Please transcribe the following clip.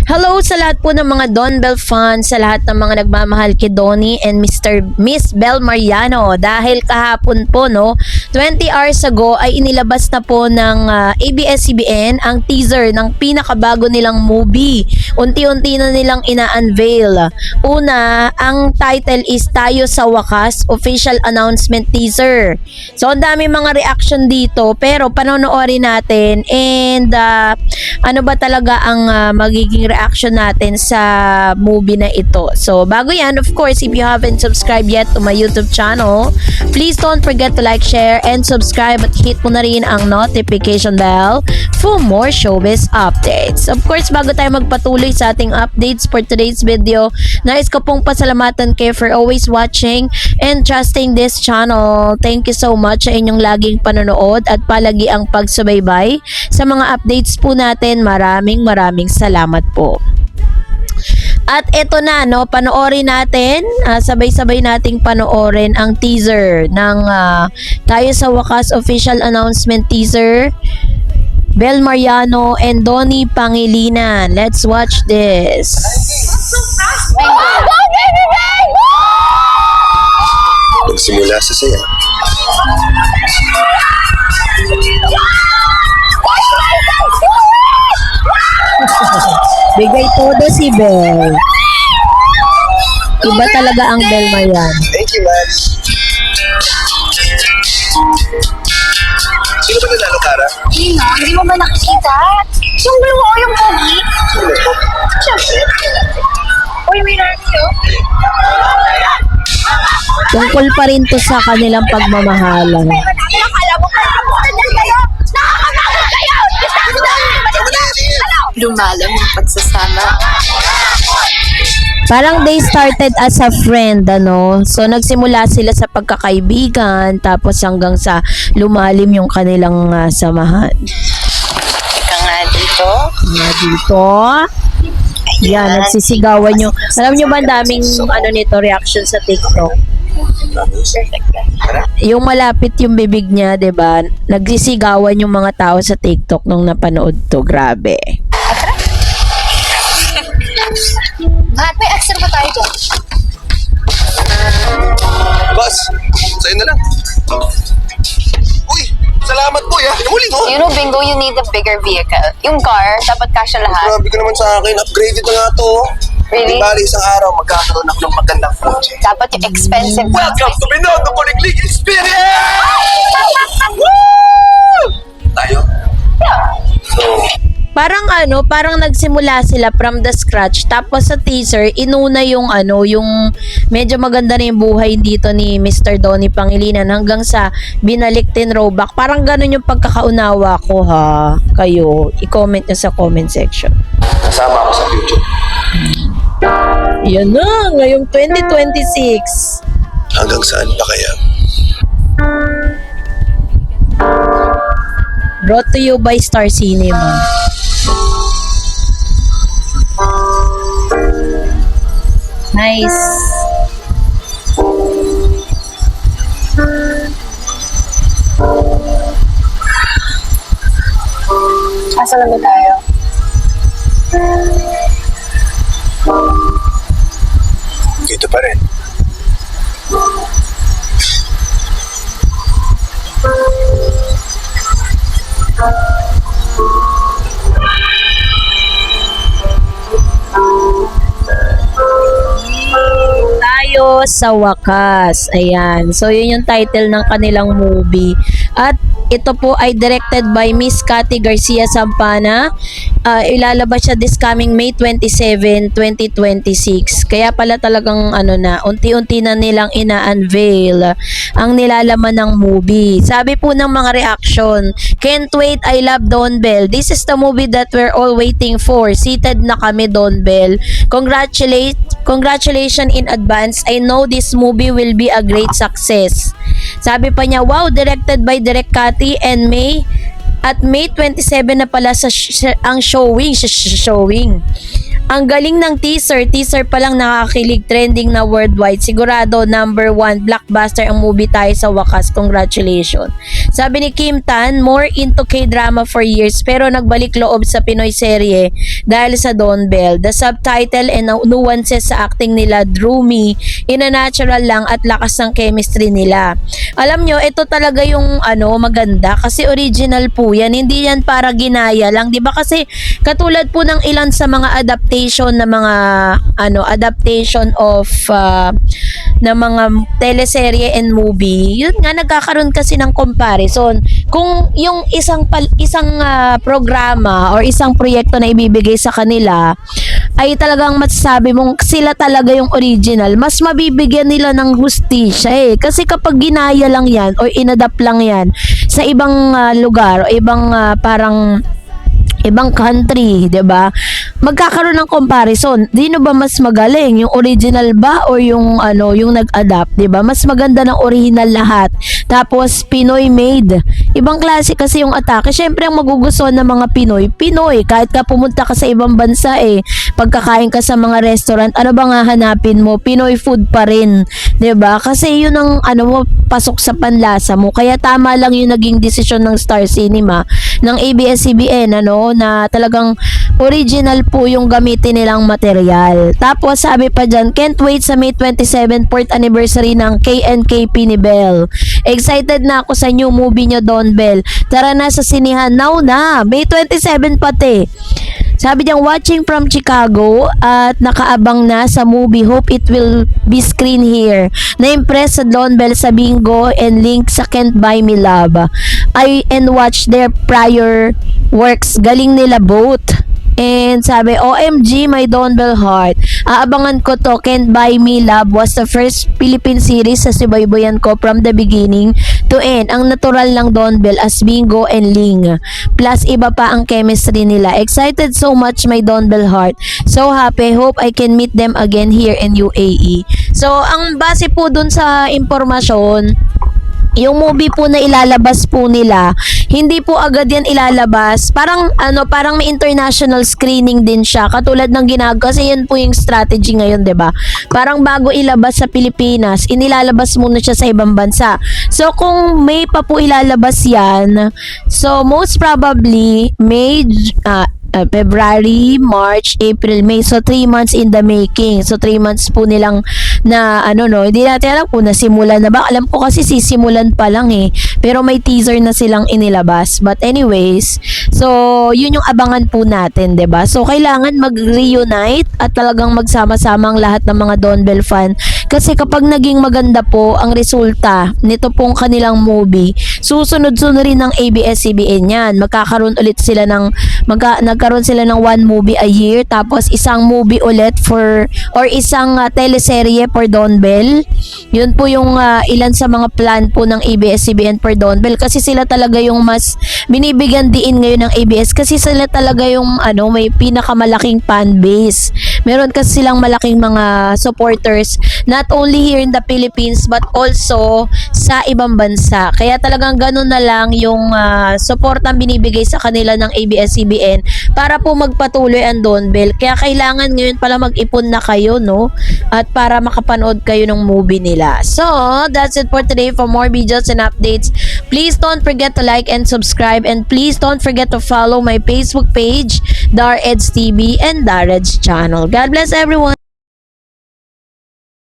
Hello sa lahat po ng mga Don Bell fans, sa lahat ng mga nagmamahal kay Donnie and Miss Bel Mariano. Dahil kahapon po, 20 hours ago ay inilabas na po ng ABS-CBN ang teaser ng pinakabago nilang movie. Unti-unti na nilang ina-unveil. Una, ang title is Tayo sa Wakas, official announcement teaser. So, ang dami mga reaction dito, pero panonoorin natin and ano ba talaga ang magiging reaction natin sa movie na ito. So, bago yan, of course, if you haven't subscribed yet to my YouTube channel, please don't forget to like, share, and subscribe at hit mo na rin ang notification bell for more showbiz updates. Of course, bago tayo magpatuloy sa ating updates for today's video, nais ko pong pasalamatan kayo for always watching and trusting this channel. Thank you so much sa inyong laging panonood at palagi ang pagsubaybay sa mga updates po natin. Maraming salamat po. At eto na, panoorin natin, sabay-sabay nating panoorin ang teaser ng Tayo sa Wakas official announcement teaser. Bel Mariano and Donnie Pangilinan. Let's watch this. Magsimula sa saya. Bigay todo si Bel. Iba talaga ang Bel Mariano. Thank you, man. Sino ba nanalo, Kara? Hindi mo ba nakikita? Yung blue o yung pogi? Uy, may radio. Tungkol pa rin to sa kanilang pagmamahalan. Akala mo pa nakapagod kayo? Nakakapagod kayo! Lumalam ang pagsasama. Parang they started as a friend, So, nagsimula sila sa pagkakaibigan, tapos hanggang sa lumalim yung kanilang samahan. Ika nga dito. Yan, nagsisigawan yung... Alam nyo ba, daming nito, reaction sa TikTok. Yung malapit yung bibig niya, 'di ba? Nagsisigawan yung mga tao sa TikTok nung napanood to. Grabe. At may extra pa tayo dyan. Boss, sa'yo na lang. Uy, salamat po, ya. Namuli mo. You know, Bingo, you need a bigger vehicle. Yung car, dapat kasya lahat. Grabe ka naman sa akin. Upgraded na nga to. Really? Di bali, isang araw magkakaroon ako ng magandang kotse. Dapat yung expensive. Welcome to Binondo Polyclinic Experience! Woo! Tayo? Yeah. So, Parang nagsimula sila from the scratch. Tapos sa teaser, inuna yung yung medyo maganda na yung buhay dito ni Mr. Donnie Pangilinan hanggang sa binalik din throwback. Parang ganun yung pagkakaunawa ko, ha. Kayo, i-comment nyo sa comment section. kasama ako sa future. Yan na, ngayong 2026. Hanggang saan pa kaya? Brought to you by Star Cinema. Nice. Asa na ba tayo? Dito pa rin. Tayo sa Wakas. Ayan. So, yun yung title ng kanilang movie. At ito po ay directed by Miss Cathy Garcia Sampana. Ilalabas siya this coming May 27, 2026. Kaya pala talagang unti-unti na nilang ina-unveil ang nilalaman ng movie. Sabi po ng mga reaction, "Can't wait, I love Don Bell. This is the movie that we're all waiting for. Seated na kami, Don Bell. Congratulations in advance. I know this movie will be a great success." Sabi pa niya, wow, directed by Direk Cathy and May 27 na pala ang showing. Ang galing ng teaser pa lang nakakilig, trending na worldwide. Sigurado number 1 blockbuster ang movie tayo sa wakas. Congratulations. Sabi ni Kim Tan, more into K-drama for years pero nagbalik loob sa Pinoy serye dahil sa Don Bell. The subtitle and nuances sa acting nila drew me in a natural lang at lakas ng chemistry nila. Alam nyo, ito talaga yung maganda kasi original po yan. Hindi yan para ginaya lang, 'di ba? Kasi katulad po ng ilan sa mga adaptation na mga adaptation of na mga teleserye and movie, yun nga nagkakaroon kasi ng comparison. Kung yung isang programa or isang proyekto na ibibigay sa kanila ay talagang masasabi mong sila talaga yung original, mas mabibigyan nila ng hustisya kasi kapag ginaya lang yan o inadapt lang yan sa ibang lugar o ibang parang ibang country, 'di ba? Magkakaroon ng comparison. Dino ba mas magaling, yung original ba o yung yung nag-adapt, 'di ba? Mas maganda ng original lahat. Tapos Pinoy made. Ibang klase kasi yung atake. Syempre ang magugustuhan ng mga Pinoy. Kahit ka pumunta ka sa ibang bansa pagkakain ka sa mga restaurant, ano bang hahanapin mo? Pinoy food pa rin, 'di ba? Kasi yun ang mo pasok sa panlasa mo. Kaya tama lang yung naging desisyon ng Star Cinema ng ABS-CBN na talagang original po yung gamitin nilang material. Tapos sabi pa dyan, can't wait sa May 27 4th anniversary ng KNKP ni Bell. Excited na ako sa new movie nyo, Don Bell. Tara na sa sinihan. Now na, May 27 pati. Sabi diyang watching from Chicago at nakaabang na sa movie. Hope it will be screen here. Na-impress sa Don Bell sa Bingo and link sa Can't Buy Me Love. And watch their prior works. Galing nila both. And sabi, OMG, my Don Bell heart. Aabangan ko to. Can't Buy Me Love was the first Philippine series sa sibaybayan ko from the beginning to end. Ang natural lang Don Bell as Bingo and Ling. Plus, iba pa ang chemistry nila. Excited so much, my Don Bell heart. So happy. Hope I can meet them again here in UAE. So, ang base po dun sa impormasyon, yung movie po na ilalabas po nila, hindi po agad yan ilalabas. Parang may international screening din siya. Katulad ng ginagawa kasi yan po yung strategy ngayon, 'di ba? Parang bago ilabas sa Pilipinas, inilalabas muna siya sa ibang bansa. So kung May pa po ilalabas yan, so most probably May February, March, April, May. So, 3 months in the making. So, 3 months po nilang hindi natin alam kung nasimulan na ba. Alam ko kasi sisimulan pa lang Pero may teaser na silang inilabas. But anyways, so, yun yung abangan po natin, 'di ba? So, kailangan mag-reunite at talagang magsama-sama ang lahat ng mga Don Bell fan. Kasi kapag naging maganda po ang resulta nito pong kanilang movie, susunod-sunod rin ng ABS-CBN yan. Magkakaroon ulit sila nagkaroon sila ng 1 movie a year, tapos isang movie ulit or isang teleserye for Don Bell. Yun po yung ilan sa mga plan po ng ABS-CBN for Don Bell kasi sila talaga yung mas binibigyan diin ngayon ng ABS kasi sila talaga yung may pinakamalaking fan base. Meron kasi silang malaking mga supporters not only here in the Philippines but also sa ibang bansa. Kaya talagang ganun na lang yung support ang binibigay sa kanila ng ABS-CBN para po magpatuloy ang Don Bell. Kaya kailangan ngayon pala mag-ipon na kayo, at para makapanood kayo ng movie nila. So, that's it for today. For more videos and updates, please don't forget to like and subscribe, and please don't forget to follow my Facebook page, Dar Eds TV and Dar Eds channel. God bless everyone.